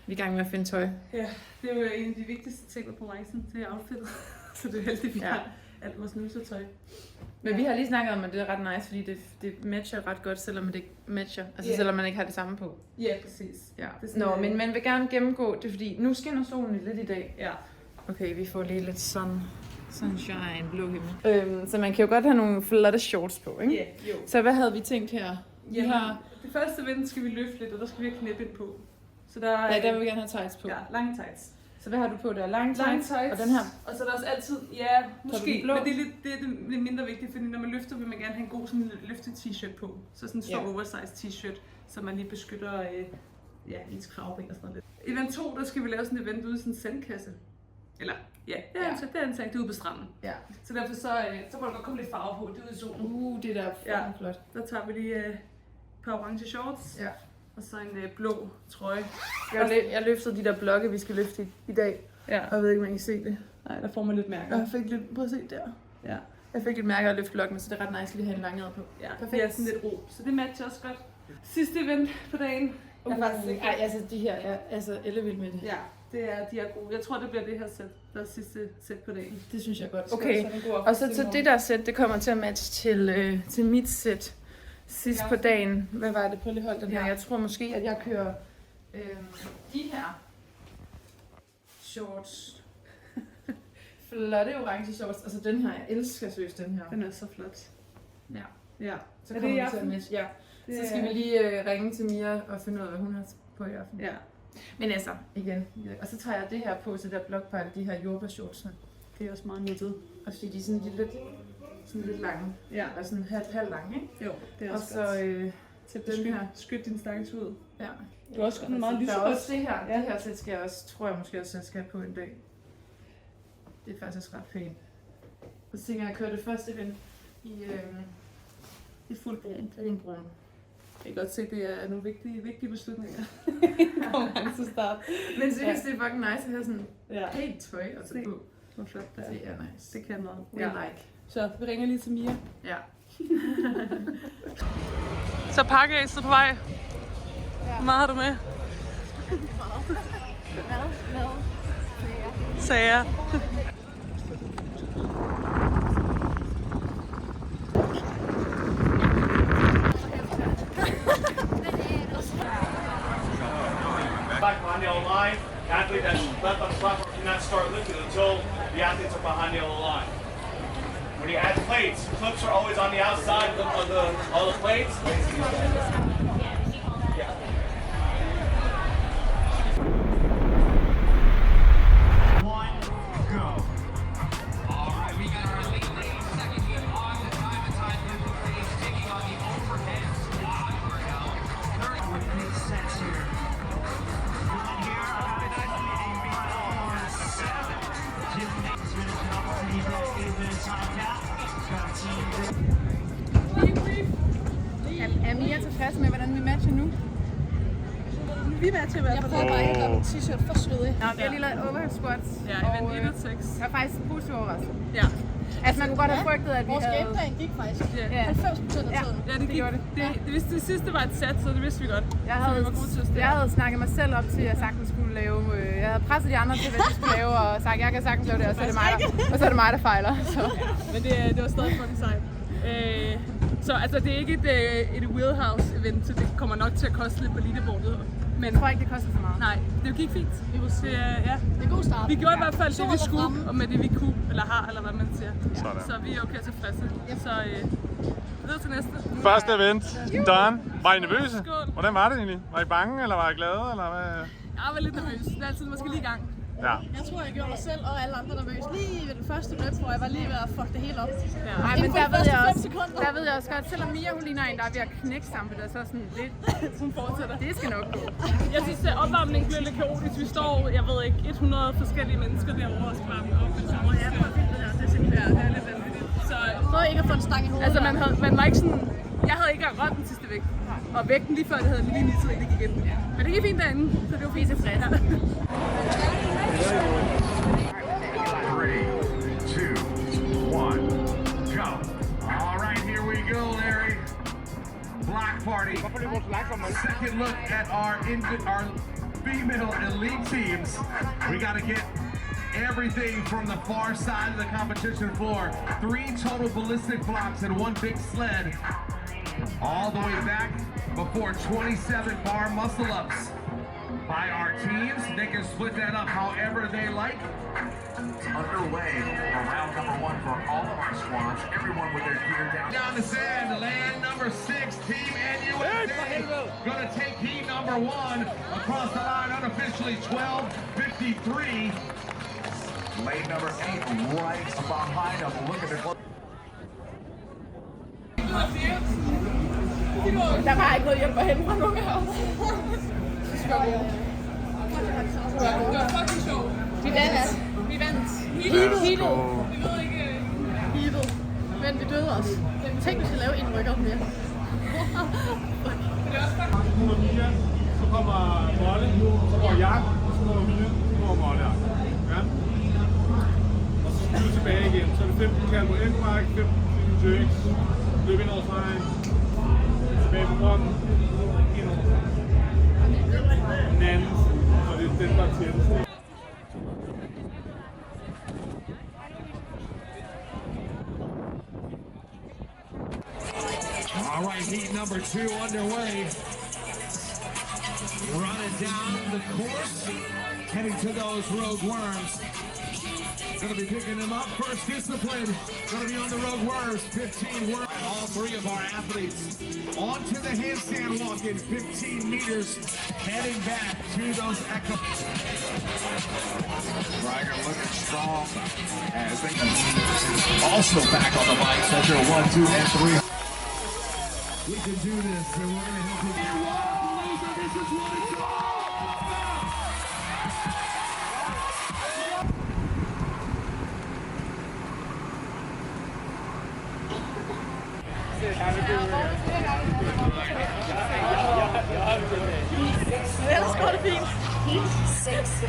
Vi er i gang med at finde tøj. Ja, det er jo en af de vigtigste ting på rejsen, det er outfittet. Så det er heldigt, vi har alt vores nysetøj. Men vi har lige snakket om, at det er ret nice, fordi det matcher ret godt, selvom det ikke matcher. Altså selvom man ikke har det samme på. Ja, præcis. Ja. Nå, men man vil gerne gennemgå det, fordi nu skinner solen lidt i dag. Ja. Okay, vi får lige lidt sunshine, blå himmel. Så man kan jo godt have nogle flotte shorts på, ikke? Ja, jo. Så hvad havde vi tænkt her? Ja, det første event skal vi løfte lidt, og der skal vi have knæppe ind på. Så der, der vil vi gerne have tights på. Ja, lange tights. Så hvad har du på der? Lange tights, og den her? Og så er der også altid, ja, måske, men det er lidt mindre vigtigt, fordi når man løfter, vil man gerne have en god sådan løftet t-shirt på. Så sådan en stor oversized t-shirt, så man lige beskytter ens kravben og sådan noget. Event 2, der skal vi lave sådan et event ude i sådan en sandkasse. Eller, det er en sand, det er ude på stranden. Ja. Så derfor så må der godt komme lidt farve på, det er ude i solen. Det der flot. Der tager vi lige et par orange shorts. Ja. Og så en blå trøje. Jeg løftede de der blokke, vi skal løfte i dag. Ja. Og jeg ved ikke, om man kan se det. Nej, der får man lidt mærker. Jeg fik lidt, prøv at se der. Ja. Jeg fik lidt mærker at løfte blokkene, så det er ret nice lige at have en langere på. Ja, perfekt. Ja, sådan lidt ro. Så det matcher også godt. Sidste event på dagen. Altså de her er ellevild med det. Ja, de er gode. Jeg tror, det bliver det her sæt, der er sidste sæt på dagen. Det synes jeg godt. Okay, og så det der sæt, det kommer til at matche til mit sæt. Sidst på dagen, hvad var det? Prøv lige hold den her. Jeg tror måske, at jeg kører de her shorts. Flotte orange shorts. Altså den her, jeg elsker seriøst den her. Den er så flot. Ja. Så kommer vi til at matche. Ja. Så skal vi lige ringe til Mia og finde ud af, hvad hun har på i aften. Ja. Men altså, igen. Og så tager jeg det her på, så der blokpejl, de her jordbærshortsene. Det er også meget nyttet. Og fordi de er sådan lidt lange. Ja. Og sådan halv lange, ikke? Jo, det er også til den her. Skyt din stakkels ud. Ja. Du har også godt meget lyserødt. Der er også det her. Ja. Det her sæt skal jeg også, tror jeg måske også, jeg skal have på en dag. Det er faktisk også ret pænt. Og så tænker jeg, at køre det første event i fuld brun. Jeg kan godt se, at det er nogle vigtige beslutninger. Så start. Men seriøst, det er fucking nice at have sådan pænt tøj at tage på. Hvor flot det er. Det er nice. Det kan noget. We like. Så vi ringer lige til Mia. Ja. Så pakkeæset på vej. Hvor meget har du med? Hvad? Sager. Back behind the old line. Athlete that's left on the platform cannot start lifting until the athletes are behind the old line. When you add plates, clips are always on the outside of all the plates. Er Mia tilfreds med, hvordan vi matcher nu? Vi matcher i hvert fald. Jeg prøver bare ikke at gøre min t-shirt for svedig. Nå, vi har lige lavet overhead squats. Ja, event 1 og 6. Jeg er faktisk positivt overrasket. Ja. Altså man kunne godt have frygtet, at vi Vores havde... gameplan gik faktisk 90% af tiden. Ja, det gjorde det. Det sidste var et sæt, så det vidste vi godt. Jeg havde snakket mig selv op til, at jeg sagtens skulle lave... jeg havde presset de andre til, hvad de skulle lave, og sagt, at jeg kan sagtens lave det, og så er det mig, der fejler. Så. Ja, men det var stadig fucking sejt. Så altså, det er ikke et wheelhouse-event, så det kommer nok til at koste lidt på leaderboardet. Men jeg tror ikke, det koster så meget. Nej, det gik fint. Det er en god start. Vi gjorde i hvert fald det, vi skulle, og med det, vi kunne, eller har, eller hvad man siger. Sådan. Så vi er okay tilfredse. Så videre til næste. Første event, done. Var I nervøse? Skål. Hvordan var det egentlig? Var I bange, eller var I glade, eller hvad? Jeg var lidt nervøs. Det er altid måske lige i gang. Ja. Jeg tror, jeg gjorde mig selv og alle andre nervøse lige ved den første løb, hvor jeg var lige ved at fuck det hele op. Ja. Nej, men der ved jeg også godt, selvom Mia hun ligner en, der er ved at knække sammen, det er så sådan lidt, Hun fortsætter. det skal nok gå. Jeg synes, at opvarmningen bliver lidt kaotisk. Vi står, jeg ved ikke, 100 forskellige mennesker derovre og skal varme op. Ja, prøv at filme det der, det er simpelthen Det er lidt vanvittigt. Så Prøv ikke at få en stang i hovedet. altså, man var ikke sådan... Jeg havde ikke engang rørt den sidste vægt. Og vægten lige før, det havde lige misset, det gik ind. Men det gik fint derinde, så det var fint tilfreds. Ja. 3, 2, 1, go. All right, here we go, Larry. Block party. Second look at our female elite teams. We got to get everything from the far side of the competition floor. 3 total ballistic blocks and 1 big sled. All the way back before 27 bar muscle ups. By our teams, they can split that up however they like. It's underway for round number 1 for all of our squads. Everyone with their gear down. Down the sand, land number 6, Team NUSA. Gonna take heat number 1 across the line unofficially 12:53. Lane number 8 right behind them. Look at the Der var ikke noget hjælp at hente fra nogen af os. Det var fucking sjovt. Vi vandt. Heatet. Men vi døde også. Tænk, vi skal lave en rykker mere. Så kommer Molle, så går Jack, så kommer Mia, så kommer Molle. Ja. Og så skal vi tilbage igen. Så er det 15 kald på Ekmark, 15 jerks, løb ind over stregen, tilbage på brokken, ind over den anden, og det er den, der er tættest. All right, heat number 2 underway. Running down the course, heading to those rogue worms. Gonna be picking them up. First discipline, gonna be on the rogue worms. 15 worms. All 3 of our athletes onto the handstand walk in 15 meters, heading back to those echo. Ryger looking strong as they also back on the bike. Measure 1, 2, and 3. We can do this, and we're gonna help you. This is what it's all. Ellers går det fint. Heat 6.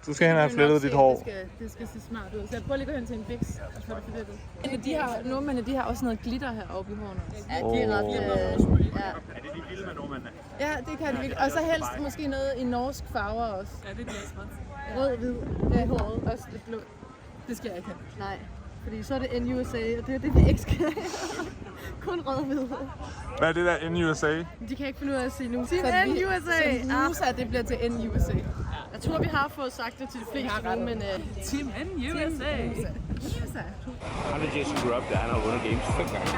Du skal hen og have flettet dit hår. Det skal se smart ud. Så jeg prøver lige at gå hen til en fix, og få det flettet. Nordmændene, de har også noget glitter heroppe i hårene. Ja, de er ret ja. Er det de vilde med nordmændene? Ja, det kan de virkelig. Og så helst måske noget i norsk farver også. Ja, det bliver smart. Rød, hvid, ja, håret, også lidt blå. Det skal jeg ikke have. Nej, fordi så er det NUSA, og det er det, vi ikke skal have. Kun rød, hvid. Hvad er det der NUSA? De kan ikke finde ud af at sige nu. Team NUSA! Så USA, det bliver til NUSA. Jeg tror, vi har fået sagt det til de fleste nu, men... Team NUSA! Han er Jason Grubb, der han har vundet games 5 gange.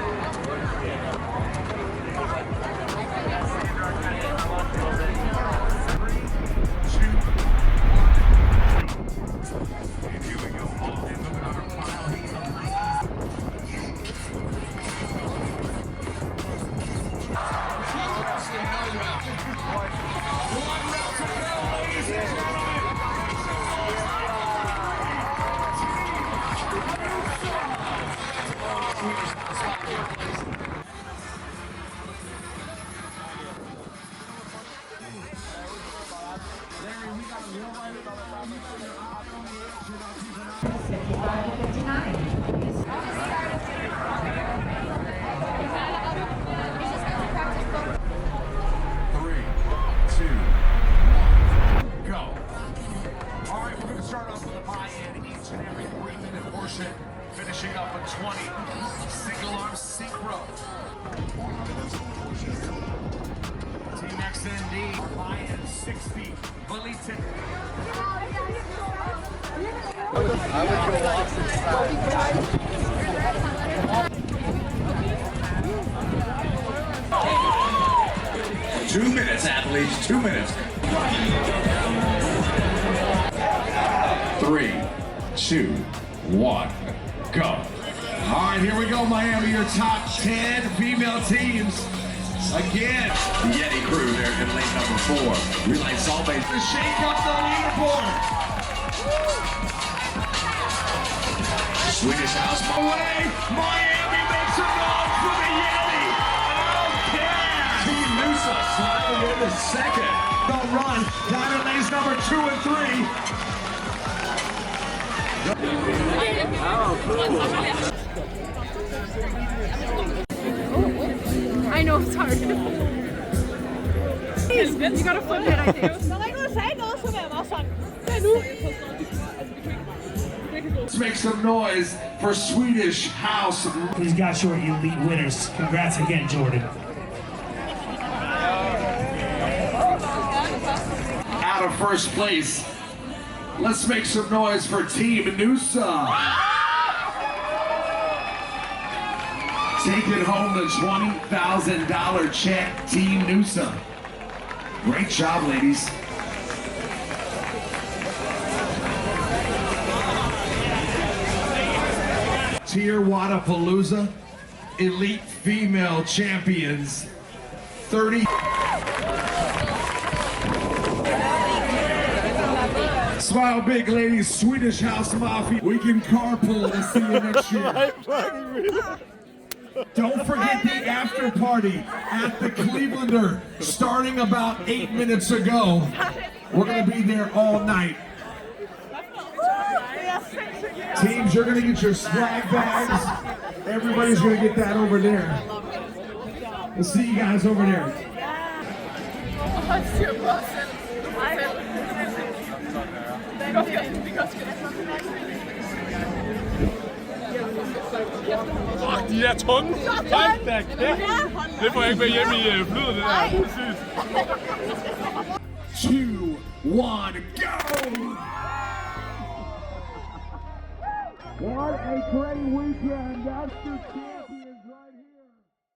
Finishing up a 20, single arm synchro. Team XND, Ryan 60, Valitin. I would go off inside. 2 minutes, athletes, 2 minutes. 3, 2, 1, go. All right, here we go, Miami, your top 10 female teams. Again, the Yeti crew there in lane number 4. Relay Salt Bay to shake up the leaderboard. Swedish House away. Miami makes a run for the Yeti. Okay. Team Noosa sliding in the second. They'll run down in lanes number 2 and 3. I know, it's hard. Please, you gotta flip it, I think. Der var ikke nogen, der sagde noget, så vil jeg bare sådan. Hvad nu? Let's make some noise for Swedish House. These guys are elite winners. Congrats again, Jordan. Out of first place, let's make some noise for Team Noosa. Taking home the $20,000 check, Team Noosa. Great job, ladies. Tier Wadapalooza, elite female champions, 30. Smile big, ladies, Swedish House Mafia. We can carpool to see you next year. Don't forget the after party at the Clevelander, starting about 8 minutes ago. We're gonna be there all night. Teams, you're gonna get your swag bags. Everybody's gonna get that over there. We'll see you guys over there. De der tunge. Hold da kæft. Det får jeg ikke med hjemme i flyet, det der. Præcis. 2, 1, go! What a great weekend. That's the